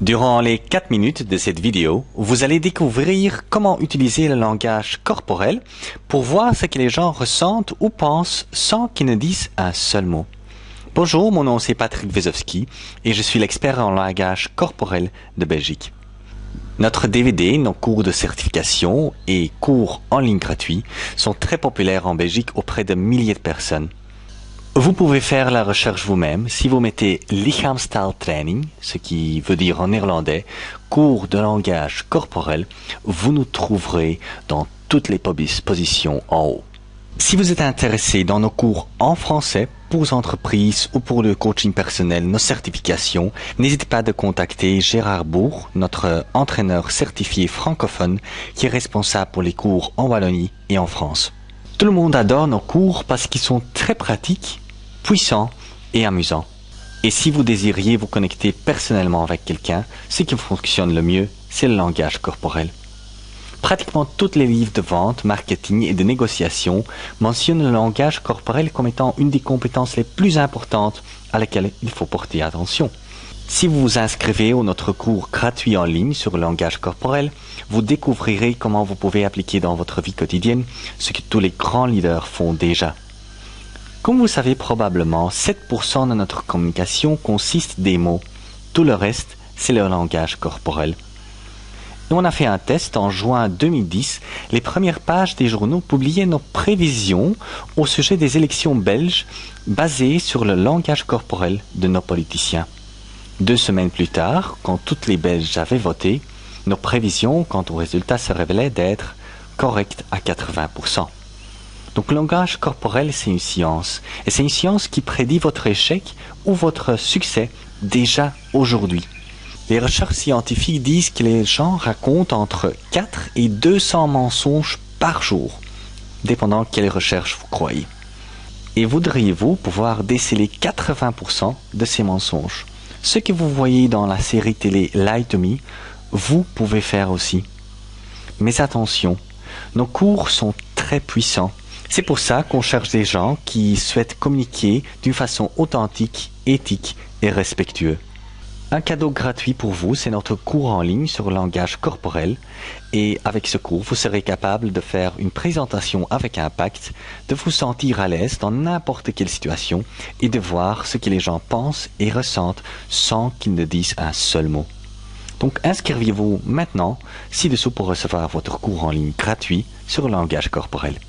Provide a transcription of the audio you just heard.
Durant les 4 minutes de cette vidéo, vous allez découvrir comment utiliser le langage corporel pour voir ce que les gens ressentent ou pensent sans qu'ils ne disent un seul mot. Bonjour, mon nom c'est Patrick Wesowski et je suis l'expert en langage corporel de Belgique. Notre DVD, nos cours de certification et cours en ligne gratuits sont très populaires en Belgique auprès de milliers de personnes. Vous pouvez faire la recherche vous-même si vous mettez lichaamstaaltraining, ce qui veut dire en néerlandais cours de langage corporel, vous nous trouverez dans toutes les positions en haut. Si vous êtes intéressé dans nos cours en français pour les entreprises ou pour le coaching personnel, nos certifications, n'hésitez pas à contacter Gérard Bourg, notre entraîneur certifié francophone qui est responsable pour les cours en Wallonie et en France. Tout le monde adore nos cours parce qu'ils sont très pratiques, puissants et amusants. Et si vous désiriez vous connecter personnellement avec quelqu'un, ce qui fonctionne le mieux, c'est le langage corporel. Pratiquement tous les livres de vente, marketing et de négociation mentionnent le langage corporel comme étant une des compétences les plus importantes à laquelle il faut porter attention. Si vous vous inscrivez à notre cours gratuit en ligne sur le langage corporel, vous découvrirez comment vous pouvez appliquer dans votre vie quotidienne ce que tous les grands leaders font déjà. Comme vous savez probablement, 7% de notre communication consiste des mots. Tout le reste, c'est le langage corporel. Et on a fait un test en juin 2010. Les premières pages des journaux publiaient nos prévisions au sujet des élections belges basées sur le langage corporel de nos politiciens. 2 semaines plus tard, quand toutes les Belges avaient voté, nos prévisions quant aux résultats se révélaient d'être correctes à 80%. Donc le langage corporel, c'est une science. Et c'est une science qui prédit votre échec ou votre succès déjà aujourd'hui. Les recherches scientifiques disent que les gens racontent entre 4 et 200 mensonges par jour, dépendant de quelles recherches vous croyez. Et voudriez-vous pouvoir déceler 80% de ces mensonges? Ce que vous voyez dans la série télé Lie to Me, vous pouvez faire aussi. Mais attention, nos cours sont très puissants. C'est pour ça qu'on cherche des gens qui souhaitent communiquer d'une façon authentique, éthique et respectueuse. Un cadeau gratuit pour vous, c'est notre cours en ligne sur le langage corporel. Et avec ce cours, vous serez capable de faire une présentation avec impact, de vous sentir à l'aise dans n'importe quelle situation et de voir ce que les gens pensent et ressentent sans qu'ils ne disent un seul mot. Donc inscrivez-vous maintenant ci-dessous pour recevoir votre cours en ligne gratuit sur le langage corporel.